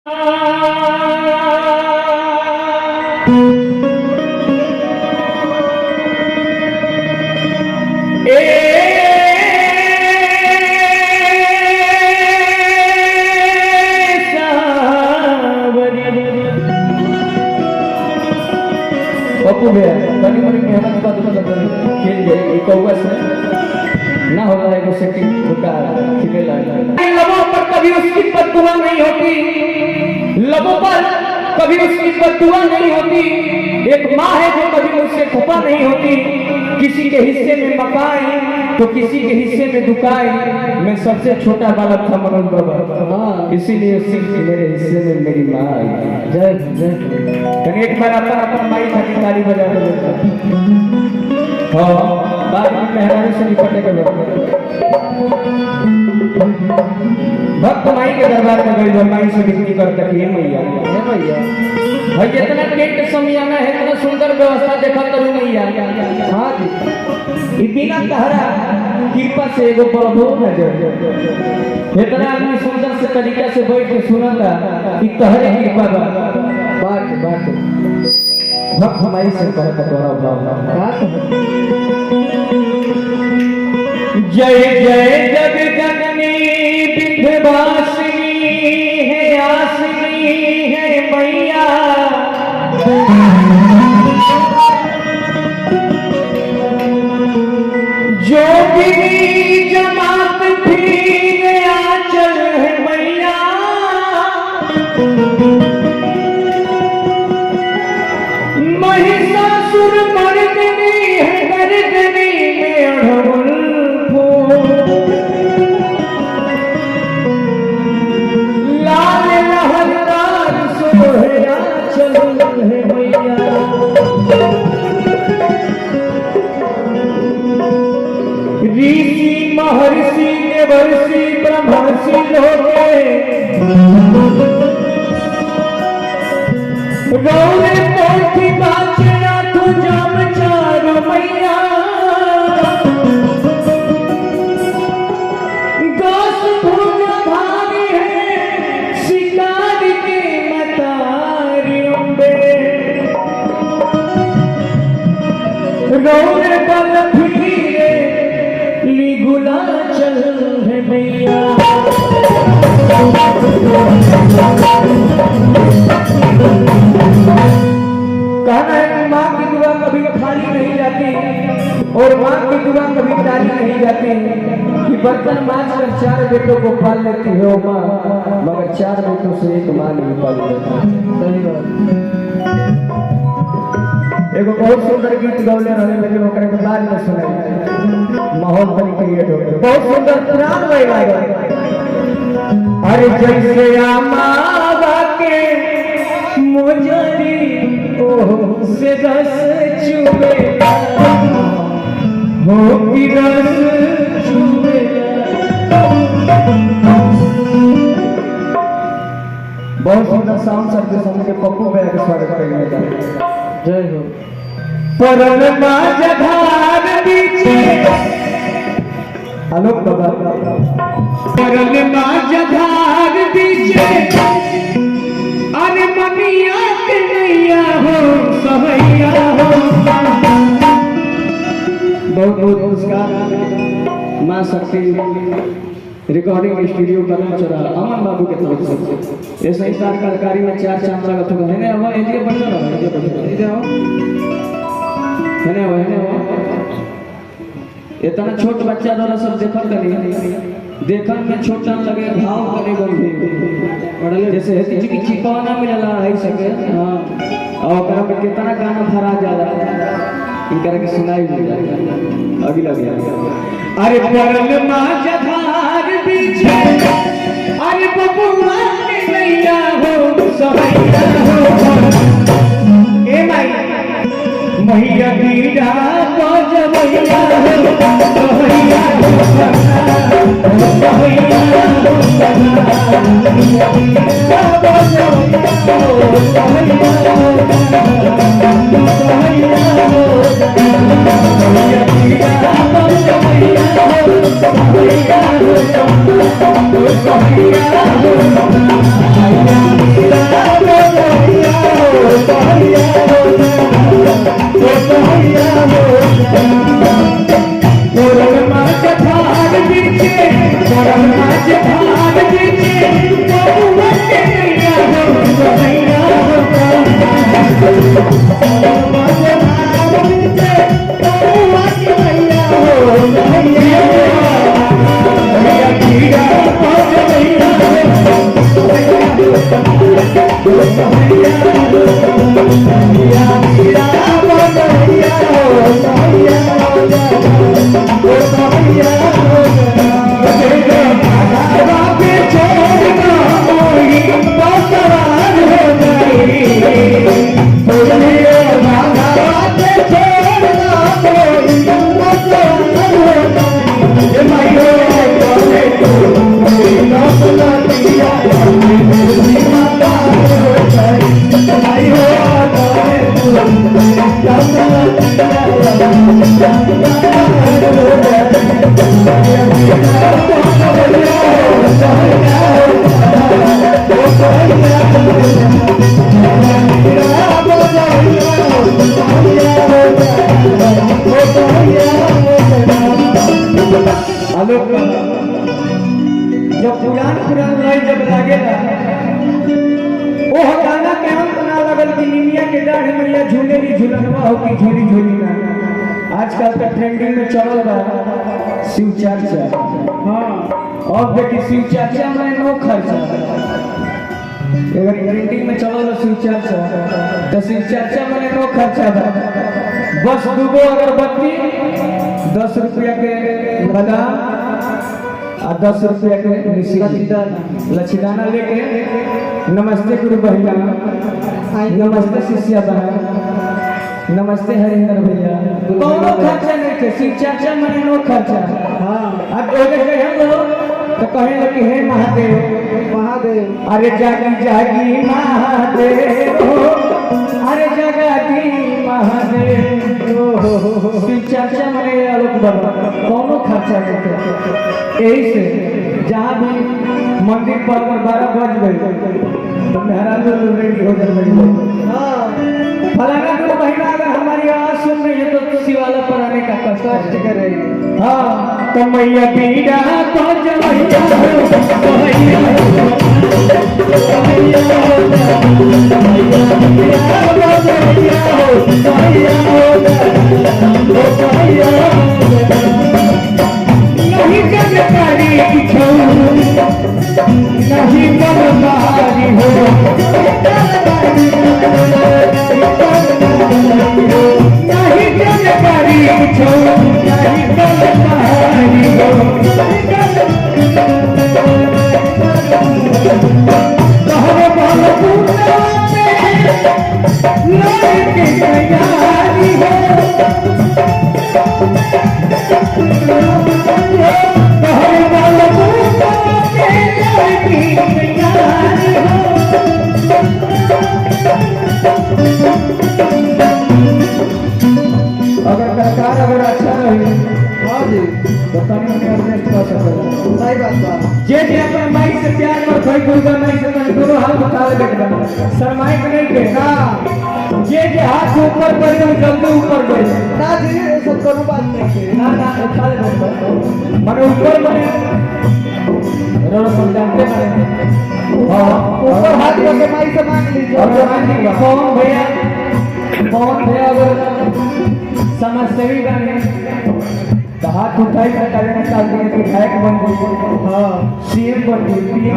पप्पू भैया तनी मनी मेहनत का दुकान खेल जाए एक हुआ से ना होता है वो सेटिंग होता खेलेला लबों पर कभी उसकी बददुआ नहीं होती, लबों पर कभी उसकी बददुआ नहीं होती। एक माँ है जो कभी मुझसे खफा नहीं होती। किसी के हिस्से में मकाई तो किसी के हिस्से में दुकाई। मैं सबसे छोटा बालक था मनोज बाबा, इसीलिए सिर्फ मेरे हिस्से में मेरी माँ आई। जय जय। एक बार अपन माई था कि ताली बजा दो। हाँ बाद में मेहरानी से निपटने के बाद भक्त माई के दरबार में गई, माई से विनती करता कि हे मैया भाई इतना टेंट समियाना है, इतना सुंदर व्यवस्था देखा करूँ मैया। हाँ जी बिना तहरा कृपा से एगो प्रभु नजर इतना आदमी सुंदर से तरीका से बैठ के सुना था कि तहरे कृपा बात बात भक्त हमारी से कहता जय जय जग जननी विंध्यवासिनी है आसिनी है मैया। जो भी जमात फिर आंचल है मैया। महिषासुर मर्दिनी है गर्दनी में अड़हुल फूल। लाल लहरदार सोहे आंचल है मैया। ऋषि महर्षि देवर्षि ब्रह्मर्षि लोगे रौरे पोथी बाचना तू जब चारो मैया। गौस भुज भारी है शिकार के मतारी अम्बे। रौरे बल फिरे लिगुला चल है मैया। कहना है कि माँ की दुआ कभी खाली नहीं जाती और माँ की दुआ कभी खाली नहीं जाती। कि बर्तन मांझ कर 4 बेटों को पाल लेती है माँ, मगर 4 बेटों से एक माँ नहीं पाल लेती। सही बात। एगो बहुत सुंदर गीत गौले रहे लेकिन ओकरे के बाद में सुनाई माहौल बन क्रिएट हो गया। बहुत सुंदर पुराण वही लागल। अरे जैसे आमावा के मुजरी से रस चुमेला हो कि रस चुमेला। बहुत सुंदर साउंड सब के समझ के पप्पू भैया का स्वागत करने जा। जय हो। परन माझधार बीचे आलोक बाबा परन माझधार बीचे। अरे मनिया के नैया हो सहैया हो। बहुत बहुत नमस्कार। माँ शक्ति रिकॉर्डिंग स्टूडियो बना चला अमन बाबू के तरफ से। ये सही साथ कलाकारी में 4 चांद लगा तो है ना। अब ये बन रहा है, ये जाओ है ना। इतना छोट बच्चा द्वारा सब देखल करी देखन में छोटा लगे भाव करे गंभीर जैसे हेती की चिपवाना मिलला है सके। हां और ओकरा में कितना गाना भरा जाला इनकरा के सुनाई मिल जाएगा अगला गया। अरे परल माझधार बीचे अरे बबुआ के नैया हो सहैया हो। ए माई मैया बीड़ा को जमैया हो सहैया हो सहैया हो सहैया हो। जब पुरान लय जब लागेला वो गाना के हम ना लगल कि निमिया के डाढ़ मैया झूलेली झूलनवा हो कि झूली झूली ना। आजकल तो ट्रेंडिंग में चलल बा शिव चर्चा। हाँ अब देखिए शिव चर्चा में नो खर्चा अगर ट्रेंडिंग में चलल शिव चर्चा तो शिव चर्चा में नो खर्चा बा। बस दूगो अगरबत्ती 10 रुपया के बादाम और 10 रुपया के लचीदाना लेके नमस्ते गुरु भैया, नमस्ते शिष्या बहन, नमस्ते हरिंदर भैया। कोनो खर्चा नहीं थे शिव चर्चा में नो खर्चा। हाँ अब हम लोग तो कहे लगे हे महादेव महादेव, अरे जागी जागी महादेव, अरे जगागी महादेव। शिव चर्चा में आलोक बाबा कोनो खर्चा नहीं थे। यही से जहाँ भी मंदिर पर 12 बज गए तो मेहरा रेडी हो जाए। हाँ फलाना गुरु महीना अगर हमारी आवाज सुन रही है तो शिवाला पर आने का कष्ट करेगी। हाँ तो मैया पीड़ा तो जमैया नहीं जानकारी नहीं मनमारी हो, नहीं जानकारी नहीं मनमारी हो। कहरे बाल पूनाते लड़के तैयारी हो, कहरे बाल पूनाते लड़के तैयारी हो। अगर कलाकार अगर अच्छा रही हाँ जी तो तनी एडजस्ट कर सकते। सही बात बा। जे अपने माई से प्यार कर कोई दुर्गा माई से तनी दोनों हाथ उठा ले बेटा शर्माए के नहीं के ना। जे हाथ ऊपर करे तो जल्दी ऊपर करे ना जी, ये सब कोनो बात नहीं है ना ना उठा ले बेटा माने ऊपर माने रोड पर जानते माने। हां ऊपर हाथ रख माई से मांग लीजिए और मांग लीजिए। कौन भैया अगर समझसेवी बने तो हाथ उठाई कर कार्यक्रम विधायक बन गई। हाँ सीएम बन गई।